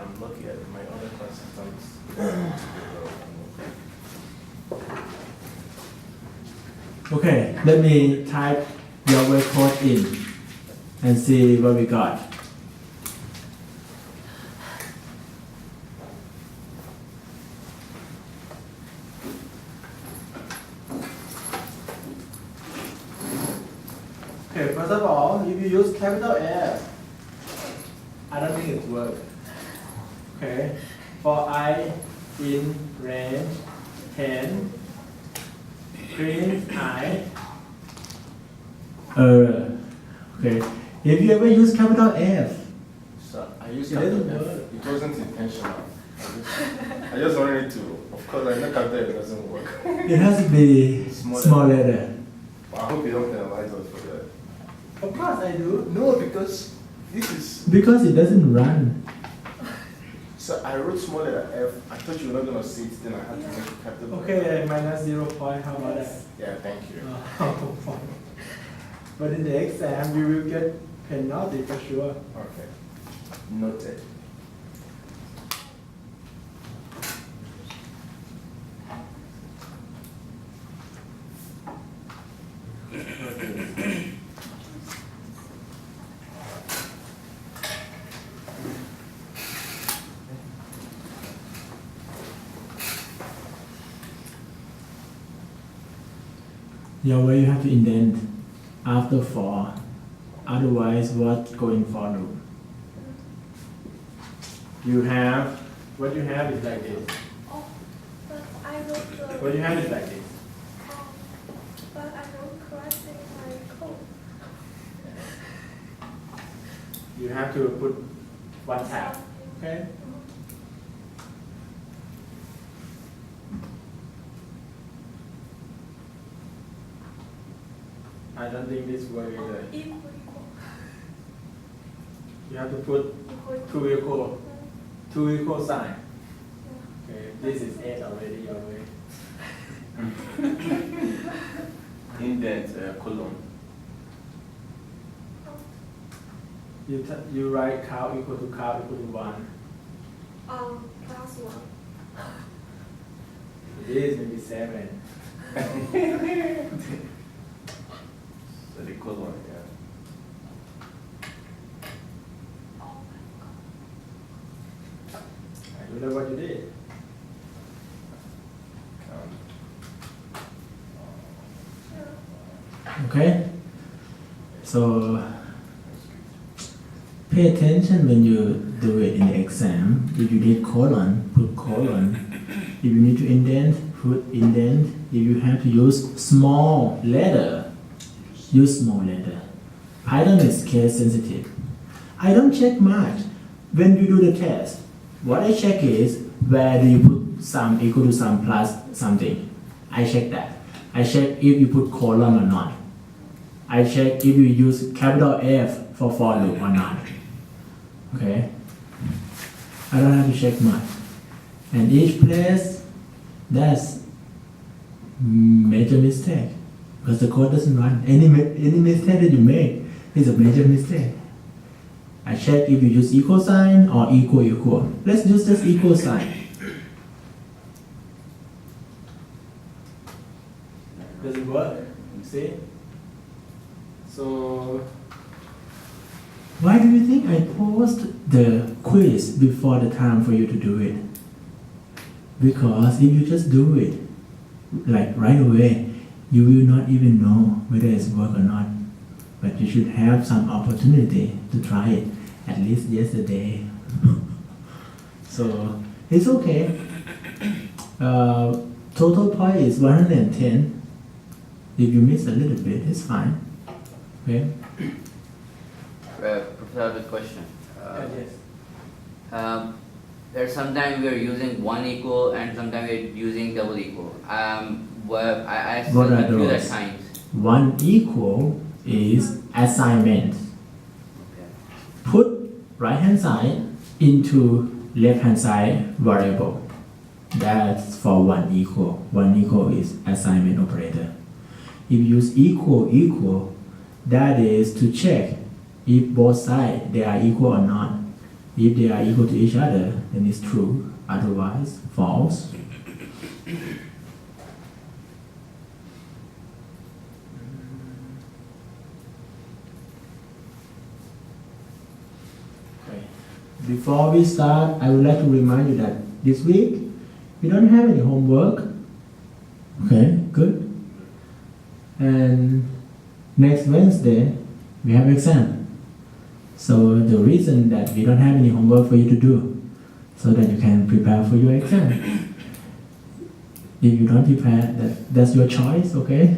I'm lucky at my other classes. Okay, let me type your word code in and see what we got. Okay, first of all, if you use capital F, I don't think it works. Okay, for I in range 10, print I. Okay, if you ever use capital F, So I used it capital doesn't F. work. It wasn't intentional. I just wanted it to. Of course, I know capital F doesn't work. It has to be small letter. I hope you don't penalize us for that. Of course I do. No, because this is. Because it doesn't run. So I wrote small letter F. I thought you were not gonna see it. Then I had to make it capital. Okay, minus 0 point. How about that? Yeah, thank you. But in the exam, you will get penalty for sure. Okay. Noted. Yeah, where you have to indent after for. Otherwise, what's going for loop? You have, what you have is like this. Oh, but I wrote the. What you have is like this. But I wrote correctly my code. You have to put one tab. Okay? I don't think this works either. Equal. You have to put two equal sign. Okay, this is 8 already your way. Indent colon. You write cow equal to 1. Plus 1. This maybe 7. So the colon, yeah. I don't know what you did. Okay? So pay attention when you do it in the exam. If you need colon, put colon. If you need to indent, put indent. If you have to use small letter, use small letter. Python is case sensitive. I don't check much. When you do the test, what I check is where do you put sum equal to sum plus something. I check that. I check if you put colon or not. I check if you use capital F for loop or not. Okay? I don't have to check much. And each place, that's major mistake. Because the code doesn't run. Any mistake that you make is a major mistake. I check if you use equal sign or equal. Let's use this equal sign. Does it work? See? So, why do you think I post the quiz before the time for you to do it? Because if you just do it, like right away, you will not even know whether it's work or not. But you should have some opportunity to try it, at least yesterday. So, it's okay. Total point is 110. If you miss a little bit, it's fine. Okay? Professor, I have a question. Yes. There's sometimes we are using one equal and sometimes we are using double equal. I still What are confuse at those? times. One equal is assignment. Okay. Put right hand side into left hand side variable. That's for one equal. One equal is assignment operator. If you use equal, that is to check if both sides they are equal or not. If they are equal to each other, then it's true. Otherwise, false. Okay. Before we start, I would like to remind you that this week we don't have any homework. Okay, good. And next Wednesday we have exam. So the reason that we don't have any homework for you to do, so that you can prepare for your exam. If you don't prepare, that's your choice, okay?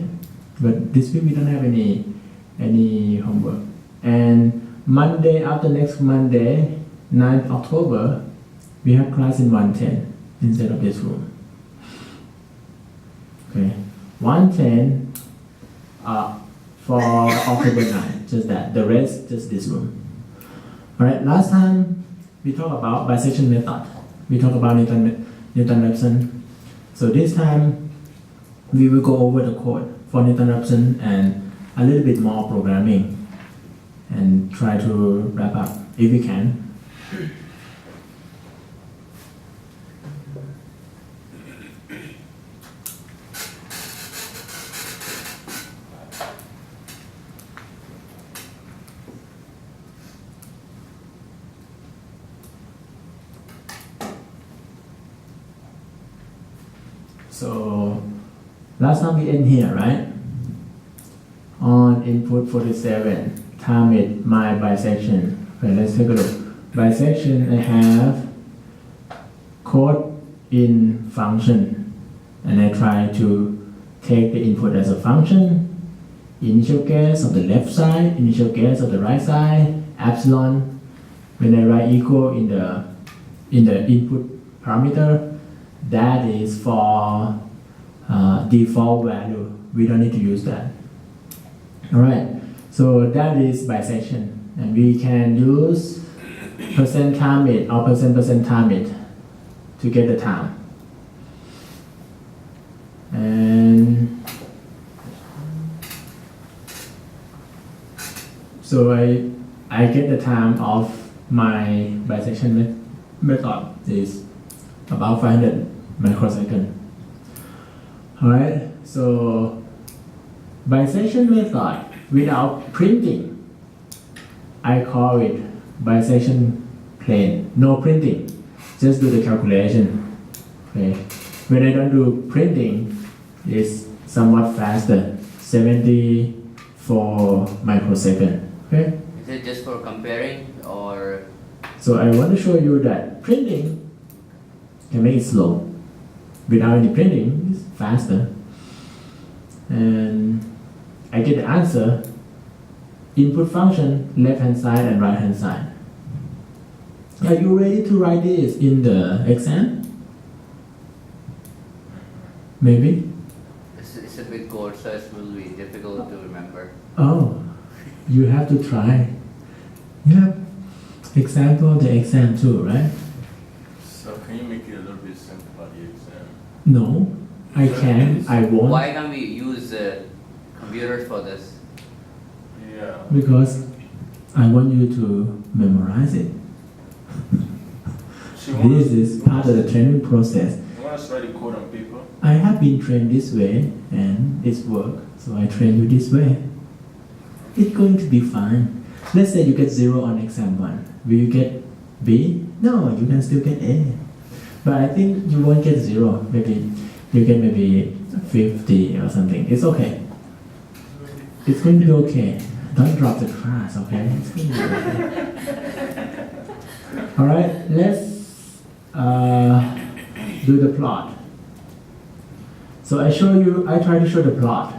But this week we don't have any homework. And Monday, after next Monday, 9th October, we have class in 110 instead of this room. Okay, 110 for October 9, just that. The rest, just this room. Alright, last time we talked about bisection method. We talked about Newton-Raphson. So this time we will go over the code for Newton-Raphson and a little bit more programming and try to wrap up if we can. So last time we end here, right? On input 47, time it my bisection. Okay, let's take a look. Bisection, I have code in function, and I try to take the input as a function. Initial guess of the left side, initial guess of the right side, epsilon. When I write equal in the input parameter, that is for default value. We don't need to use that. Alright, so that is bisection, and we can use percent time it or percent time it to get the time. And so I get the time of my bisection method is about 500 microsecond. Alright, so bisection method without printing, I call it bisection plain, no printing, just do the calculation. Okay, when I don't do printing, it's somewhat faster, 74 microsecond. Okay, Is it just for comparing or? so I want to show you that printing can make it slow. Without any printing, it's faster. And I get the answer, input function, left hand side and right hand side. Are you ready to write this in the exam? Maybe? It's a big code, so it will be difficult to remember. Oh, you have to try. You have example of the exam too, right? So can you make it a little bit simple about the exam? No, I can, I won't. Why can't we use computers for this? Yeah. Because I want you to memorize it. This is part of the training process. You want us to write the code on paper? I have been trained this way and it's worked, so I train you this way. It's going to be fine. Let's say you get 0 on exam 1. Will you get B? No, you can still get A. But I think you won't get 0. Maybe you get maybe 50 or something. It's okay. It's going to be okay. Don't drop the class, okay? It's going to be okay. Alright, let's do the plot. So I try to show the plot.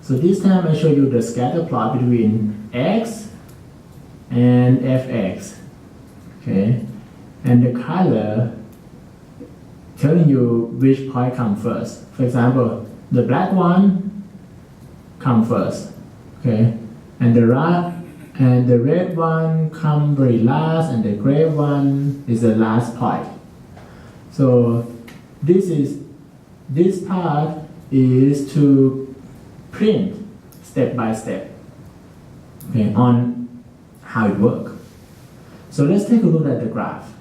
So this time I show you the scatter plot between x and fx. Okay, and the color telling you which point comes first. For example, the black one comes first. Okay, and the red one comes very last, and the gray one is the last point. So this part is to print step by step, okay, on how it works. So let's take a look at the graph.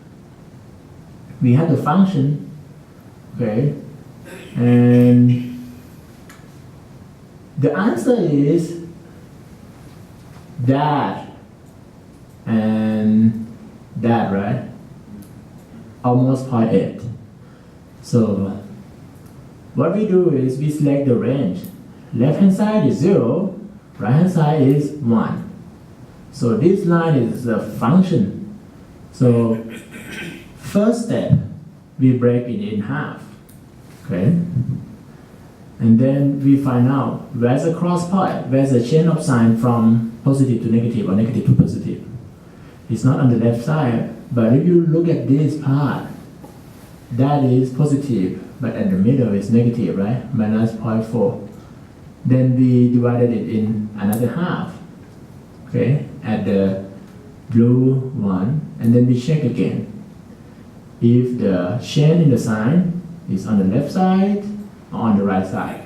We have the function, okay, and the answer is that and that, right? Almost 0.8. So what we do is we select the range. Left hand side is 0, right hand side is 1. So this line is a function. So first step, we break it in half, okay? And then we find out where's the cross point, where's the change of sign from positive to negative or negative to positive. It's not on the left side, but if you look at this part, that is positive, but at the middle is negative, right? Minus 0.4. Then we divided it in another half, okay, at the blue one, and then we check again. If the change in the sign is on the left side or on the right side.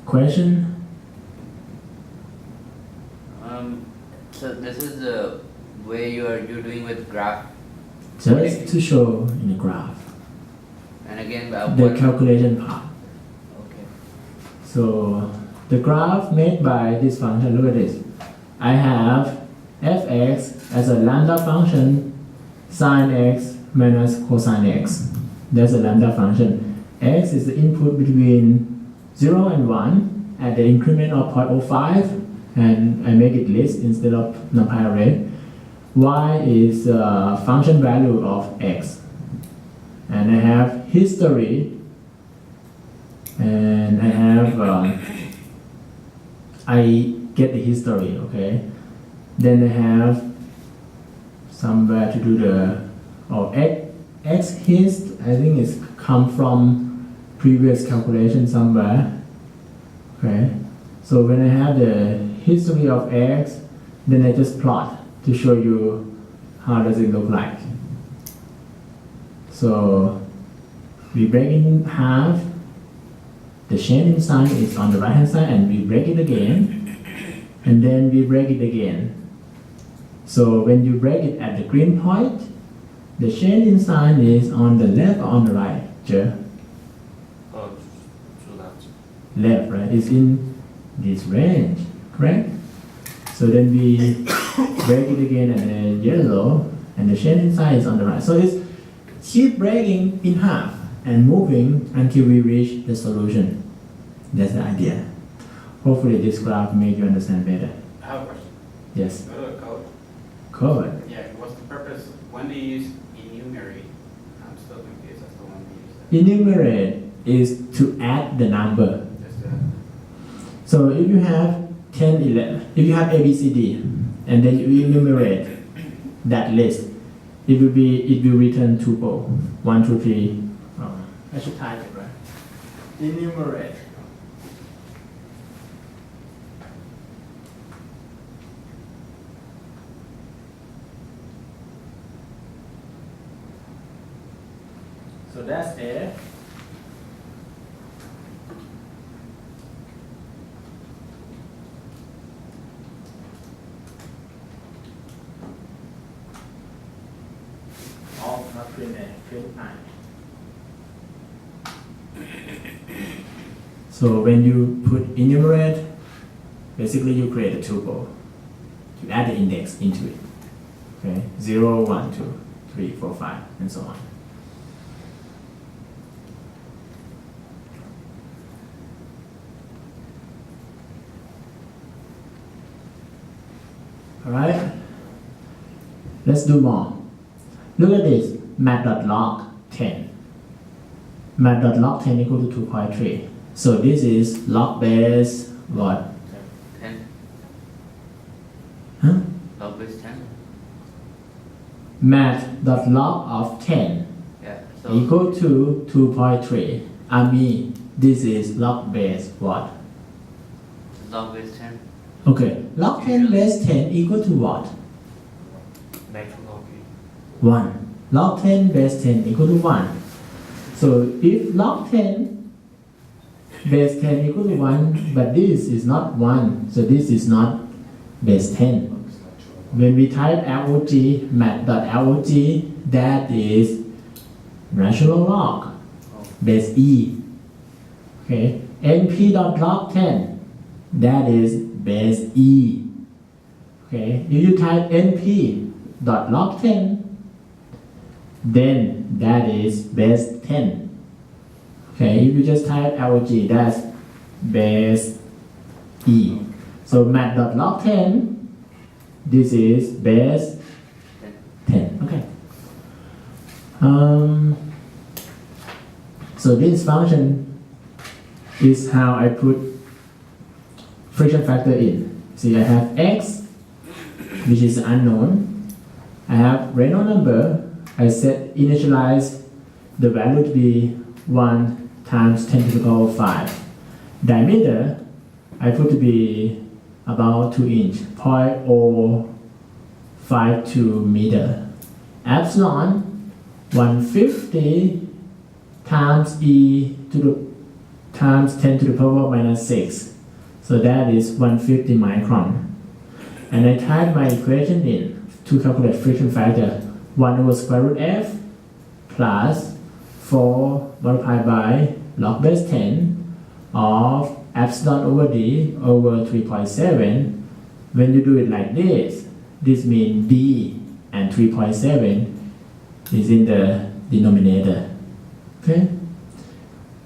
Question? So this is the way you're doing with graph. Just to show in the graph, And again, the calculation part. Okay. So the graph made by this function, look at this. I have fx as a lambda function, sine x minus cosine x. That's a lambda function. X is the input between 0 and 1 at the increment of 0.05, and I make it list instead of numpy array. Y is a function value of x. And I have history, and I have, I get the history, okay? Then I have somewhere to do the, x hist, I think it's come from previous calculation somewhere, okay? So when I have the history of x, then I just plot to show you how does it look like. So we break it in half, the change in sign is on the right hand side, and we break it again, and then we break it again. So when you break it at the green point, the change in sign is on the left or on the right, Joe? Oh, to left. Left, right? It's in this range, correct? So then we break it again at the yellow, and the change in sign is on the right. So it's keep breaking in half and moving until we reach the solution. That's the idea. Hopefully this graph made you understand better. I have a question. Yes. Go to code. Code. Yeah, what's the purpose? When do you use enumerate? I'm still confused as to when you use that. Enumerate is to add the number. Just to, So if you have 10, 11, if you have A, B, C, D, and then you enumerate that list, it will return tuple 1, 2, 3. I should type it, right? Enumerate. So that's A. Oh, not print A, print I. So when you put enumerate, basically you create a tuple. You add the index into it. Okay, 0, 1, 2, 3, 4, 5, and so on. Alright, let's do more. Look at this, mat.log 10. Mat.log 10 equal to 2.3. So this is log base what? 10. Huh? Log base 10. Mat.log of 10 Yeah. So equal to 2.3. I mean, this is log base what? log base 10. Okay, log 10 base 10 equal to what? Natural log 1. Log 10 base 10 equal to 1. So if log 10 base 10 equal to 1, but this is not 1, so this is not base 10. When we type log, mat.log, that is natural log, base E. Okay, np.log10, that is base E. Okay, if you type np.log10, then that is base 10. Okay, if you just type log, that's base E. So mat.log10, this is base 10. Okay. So this function is how I put friction factor in. See, I have x, which is unknown. I have Reynolds number. I set initialize the value to be 1 times 10 to the power 5. Diameter, I put to be about 2 inch, 0.052 meter. Epsilon, 150 times e to the times 10 to the power minus 6. So that is 150 micron. And I type my equation in to calculate friction factor. 1 over square root f plus 4 multiplied by log base 10 of epsilon over d over 3.7. When you do it like this means d and 3.7 is in the denominator. Okay?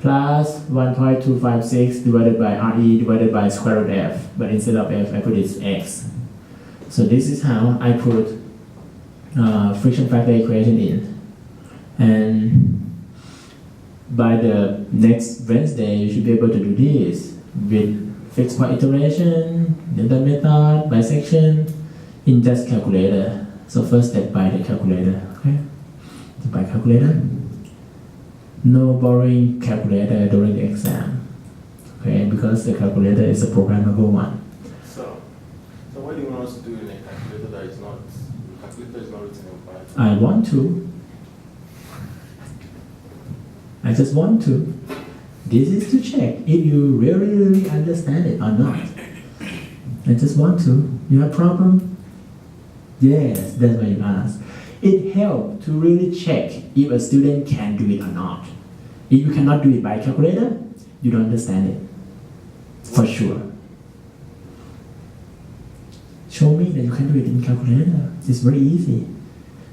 Plus 1.256 divided by RE divided by square root f. But instead of f, I put it x. So this is how I put friction factor equation in. And by the next Wednesday, you should be able to do this with fixed point iteration, Newton method, bisection, in just calculator. So first step by the calculator. Okay? By calculator. No borrowing calculator during the exam. Okay, because the calculator is a programmable one. So what do you want us to do in a calculator that is not, the calculator is not written in Python? I want to. I just want to. This is to check if you really understand it or not. I just want to. You have problem? Yes, that's why you ask. It helps to really check if a student can do it or not. If you cannot do it by calculator, you don't understand it. For sure. Show me that you can do it in calculator. It's very easy.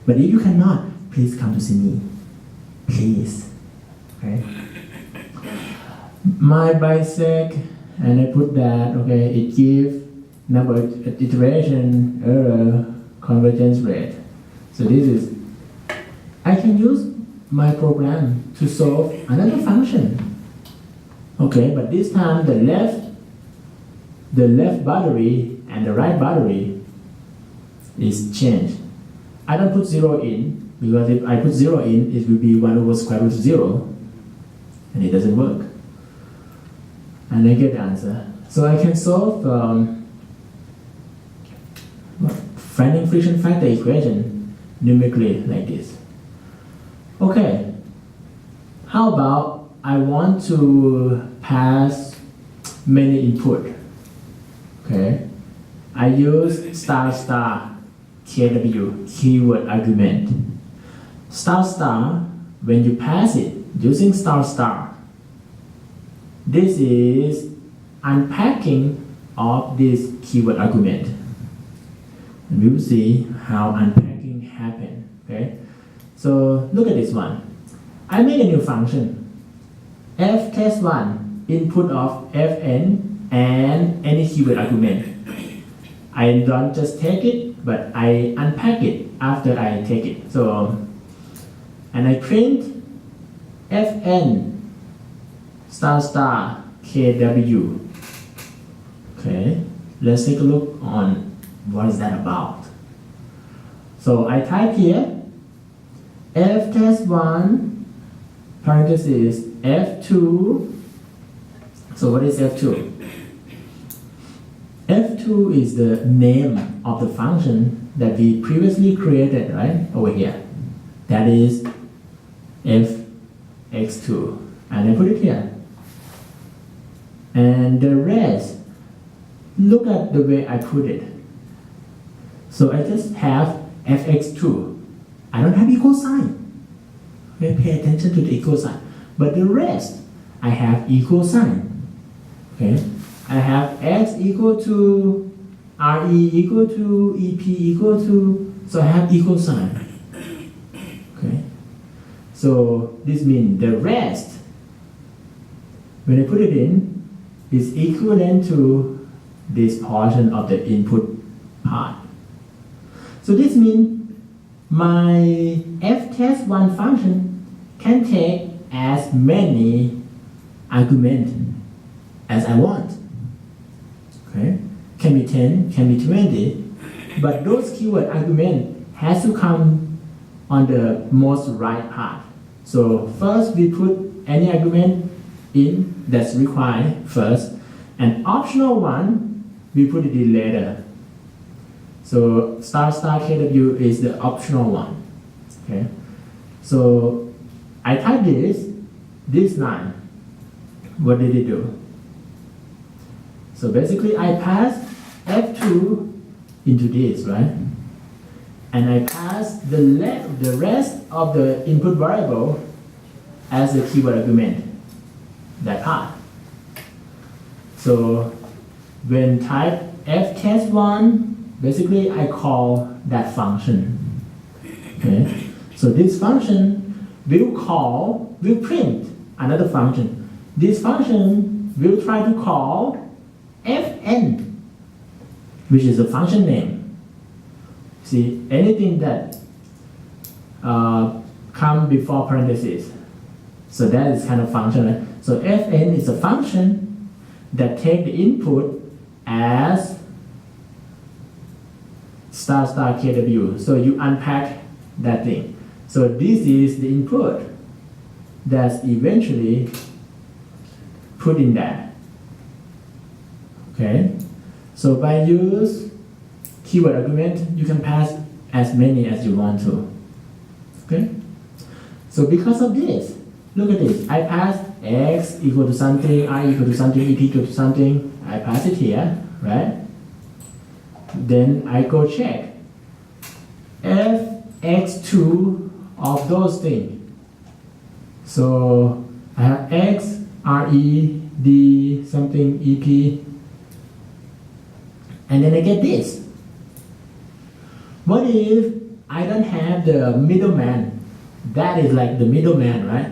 But if you cannot, please come to see me. Please. Okay? My bisect, and I put that, okay, it gives number of iteration, error, convergence rate. So this is, I can use my program to solve another function. Okay, but this time the left boundary and the right boundary is changed. I don't put 0 in, because if I put 0 in, it will be 1 over square root of 0, and it doesn't work. And I get the answer. So I can solve finding friction factor equation numerically like this. Okay, how about I want to pass many input. Okay, I use star KW, keyword argument. Star, when you pass it using star, this is unpacking of this keyword argument. And we will see how unpacking happens. Okay, so look at this one. I make a new function. F test 1, input of fn and any keyword argument. I don't just take it, but I unpack it after I take it. So, and I print fn kw. Okay, let's take a look on what is that about. So I type here f test 1 parenthesis f2. So what is f2? f2 is the name of the function that we previously created, right? Over here. That is fx2. And I put it here. And the rest, look at the way I put it. So I just have fx2. I don't have equal sign. Okay, pay attention to the equal sign. But the rest, I have equal sign. Okay, I have x equal to re equal to ep equal to, so I have equal sign. Okay, so this means the rest, when I put it in, is equivalent to this portion of the input part. So this means my ftest1 function can take as many arguments as I want. Okay, can be 10, can be 20, but those keyword argument has to come on the most right part. So first we put any argument in that's required first, and optional one we put it in later. So *kw is the optional one. Okay, so I type this line. What did it do? So basically I pass f2 into this, right? And I pass the rest of the input variable as a keyword argument, that part. So when type ftest1, basically I call that function. Okay, so this function will print another function. This function will try to call fn, which is a function name. See, anything that come before parentheses, so that is kind of function, right? So fn is a function that take the input as *kw. So you unpack that thing. So this is the input that's eventually put in there. Okay, so by use keyword argument, you can pass as many as you want to. Okay, so because of this, look at this. I pass x equal to something, I equal to something, ep equal to something. I pass it here, right? Then I go check fx2 of those things. So I have x, re, d, something, ep, and then I get this. What if I don't have the middleman? That is like the middleman, right?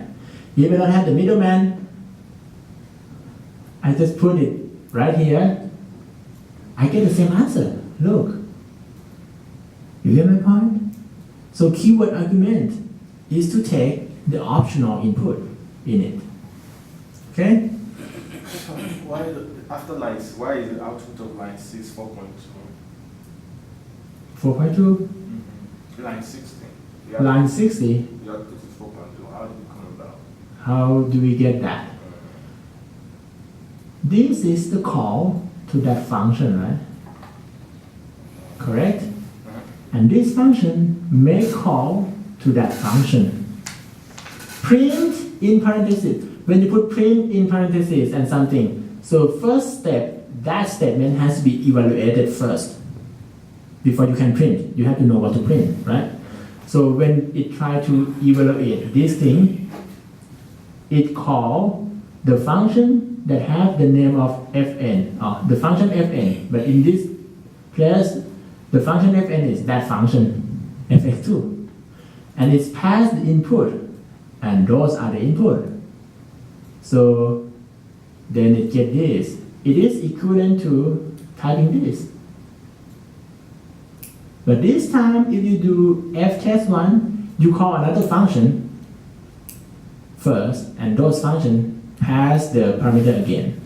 If I don't have the middleman, I just put it right here. I get the same answer. Look. You get my point? So keyword argument is to take the optional input in it. Okay? Why after lines? Why is the output of line 6 4.2? 4.2? Line 60. Line 60. The output is 4.2. How did it come about? How do we get that? This is the call to that function, right? Correct? And this function may call to that function. Print in parentheses. When you put print in parentheses and something, so first step, that statement has to be evaluated first. Before you can print, you have to know what to print, right? So when it tries to evaluate this thing, it calls the function that have the name of fn, the function fn, but in this place, the function fn is that function, fx2. And it's passed the input, and those are the input. So then it gets this. It is equivalent to typing this. But this time, if you do ftest1, you call another function first, and those functions pass the parameter again.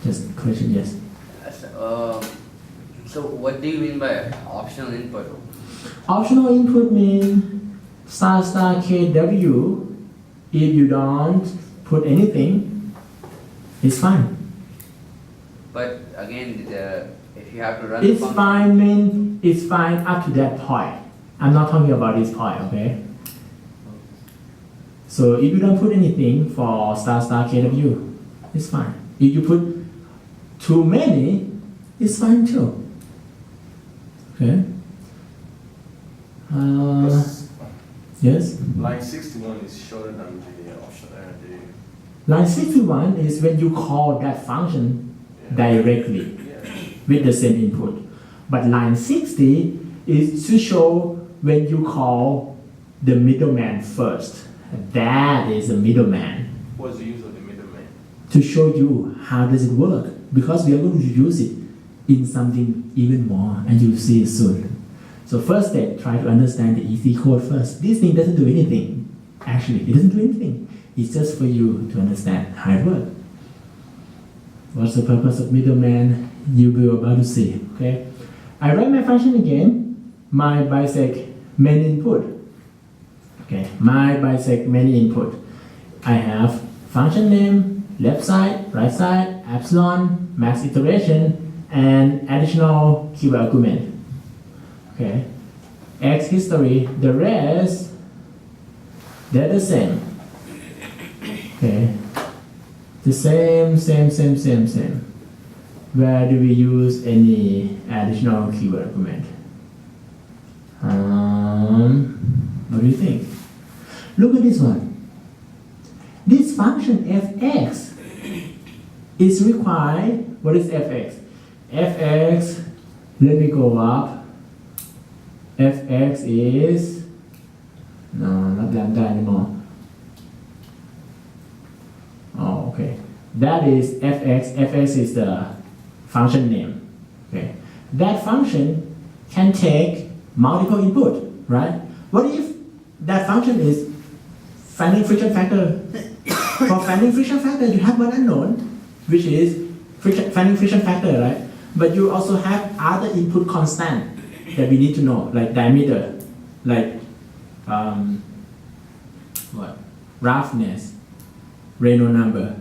Just question, yes. So what do you mean by optional input? Optional input means *kw. If you don't put anything, it's fine. But again, if you have to run It's the function, fine means it's fine up to that point. I'm not talking about this point, okay? So if you don't put anything for *kw, it's fine. If you put too many, it's fine too. Okay. Because Yes. line 61 is shorter than the option. Line 61 is when you call that function directly with the same input. But line 60 is to show when you call the middleman first. That is the middleman. What's the use of the middleman? To show you how does it work. Because we are going to use it in something even more, and you'll see it soon. So first step, try to understand the easy code first. This thing doesn't do anything. Actually, it doesn't do anything. It's just for you to understand how it works. What's the purpose of middleman? You will about to see. Okay. I write my function again. My bisect many input. Okay. My bisect many input. I have function name, left side, right side, epsilon, max iteration, and additional keyword argument. Okay. X history. The rest, they're the same. Okay. The same. Where do we use any additional keyword argument? What do you think? Look at this one. This function fx is required. What is fx? Fx, let me go up. Fx is, no, not lambda anymore. Oh, okay. That is fx. Fx is the function name. Okay. That function can take multiple input, right? What if that function is finding friction factor? For finding friction factor, you have one unknown, which is finding friction factor, right? But you also have other input constant that we need to know, like diameter, like roughness, Reynolds number.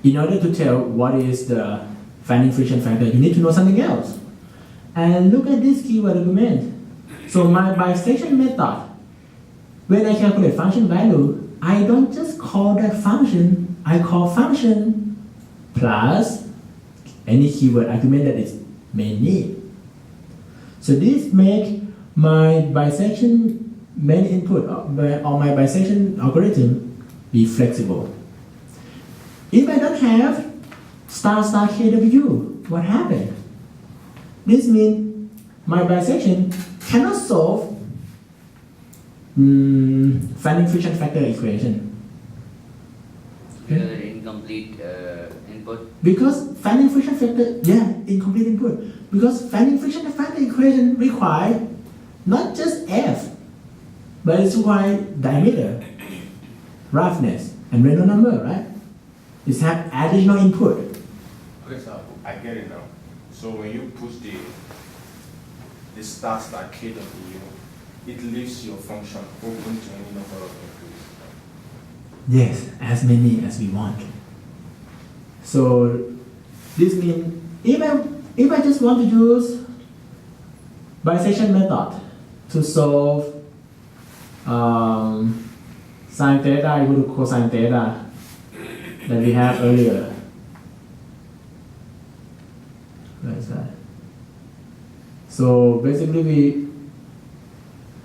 In order to tell what is the finding friction factor, you need to know something else. And look at this keyword argument. So my bisection method, when I calculate function value, I don't just call that function, I call function plus any keyword argument that it may need. So this make my bisection many input or my bisection algorithm be flexible. If I don't have star KW, what happened? This means my bisection cannot solve finding friction factor equation. Because of incomplete input. Because finding friction factor, incomplete input. Because finding friction factor equation require not just F, but it's require diameter, roughness, and Reynolds number, right? It's have additional input. Okay, so I get it now. So when you push the start KW, it leaves your function open to any number of entries. Yes, as many as we want. So this means if I just want to use bisection method to solve sine theta equal to cosine theta that we have earlier. Where is that? So basically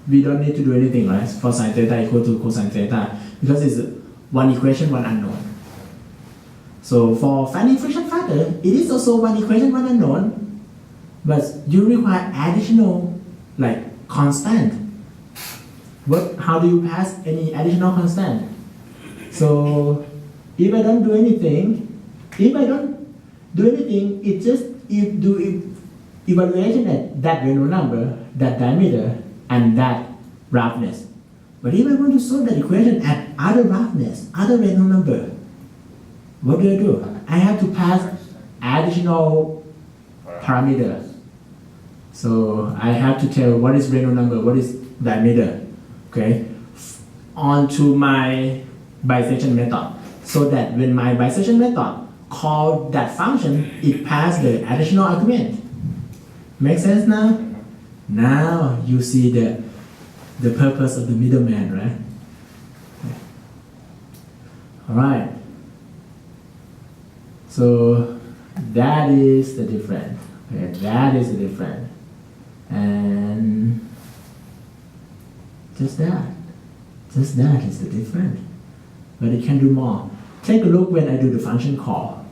we don't need to do anything, right? For sine theta equal to cosine theta, because it's one equation, one unknown. So for finding friction factor, it is also one equation, one unknown, but you require additional constant. How do you pass any additional constant? So if I don't do anything, it just do evaluation at that Reynolds number, that diameter, and that roughness. But if I want to solve that equation at other roughness, other Reynolds number, what do? I have to pass additional parameters. So I have to tell what is Reynolds number, what is diameter, okay, onto my bisection method, so that when my bisection method call that function, it pass the additional argument. Make sense now? Now you see the purpose of the middleman, right? Okay. All right. So that is the difference. Okay, that is the difference. And Just that. Just that is the difference. But it can do more. Take a look when I do the function call.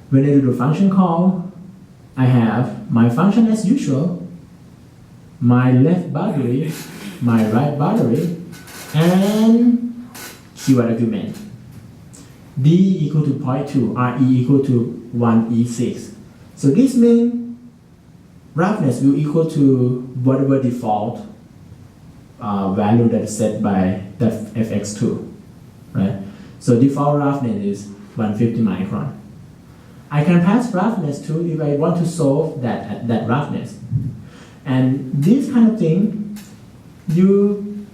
When I do the function call, I have my function as usual, my left boundary, my right boundary, and keyword argument. D equal to 0.2, RE equal to 1E6. So this means roughness will equal to whatever default value that is set by that fx2, right? So default roughness is 150 micron. I can pass roughness to if I want to solve that roughness. And this kind of thing, you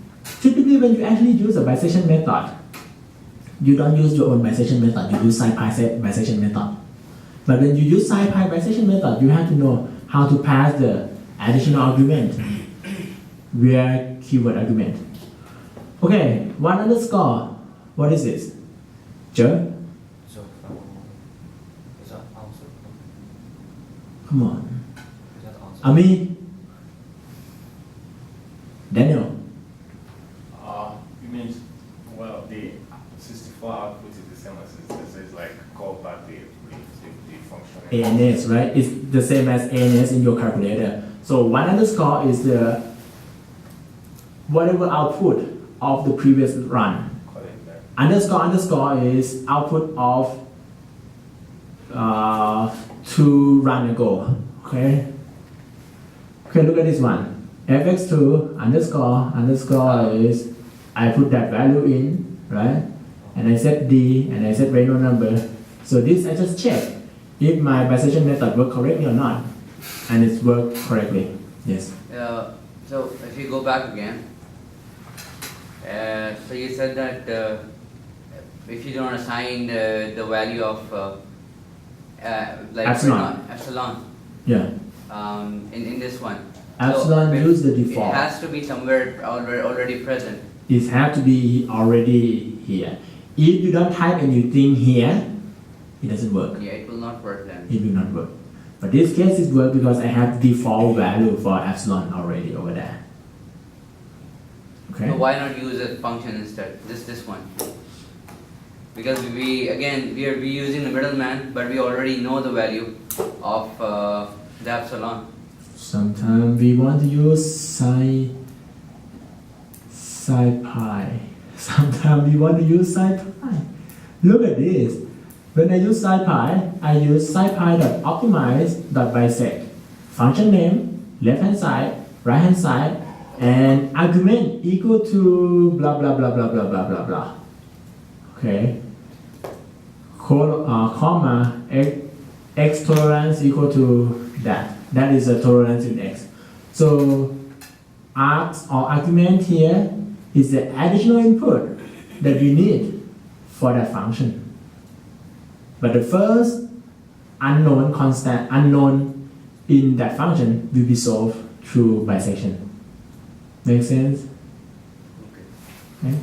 typically when you actually use a bisection method, you don't use your own bisection method, you use SciPy bisection method. But when you use SciPy bisection method, you have to know how to pass the additional argument via keyword argument. Okay, 1 underscore, what is this? Joe? So, is that answer? Come on. Is that answer? Ami? Daniel? It means, well, the 64 output is the same as it's like call back the function. ANS, right? It's the same as ANS in your calculator. So 1 underscore is the whatever output of the previous run. Underscore is output of 2 run ago. Okay. Okay, look at this one. fx2 underscore is I put that value in, right? And I set D and I set random number. So this I just check if my bisection method work correctly or not, and it's worked correctly. Yes. So if you go back again, so you said that if you don't assign the value of like epsilon, Yeah. In this one, Epsilon so use the default. It has to be somewhere already present. It has to be already here. If you don't type anything here, it doesn't work. Yeah, it will not work then. It will not work. But this case is work because I have default value for epsilon already over there. Okay. So why not use a function instead? This one. Because we are using the middleman, but we already know the value of the epsilon. Sometimes we want to use SciPy. Sometimes we want to use SciPy. Look at this. When I use SciPy, I use SciPy.optimize.bisect. Function name, left hand side, right hand side, and argument equal to blah blah blah blah blah blah blah blah. Okay. Comma x tolerance equal to that. That is a tolerance in x. So args or argument here is the additional input that we need for that function. But the first unknown constant, unknown in that function will be solved through bisection. Make sense? Okay. Okay.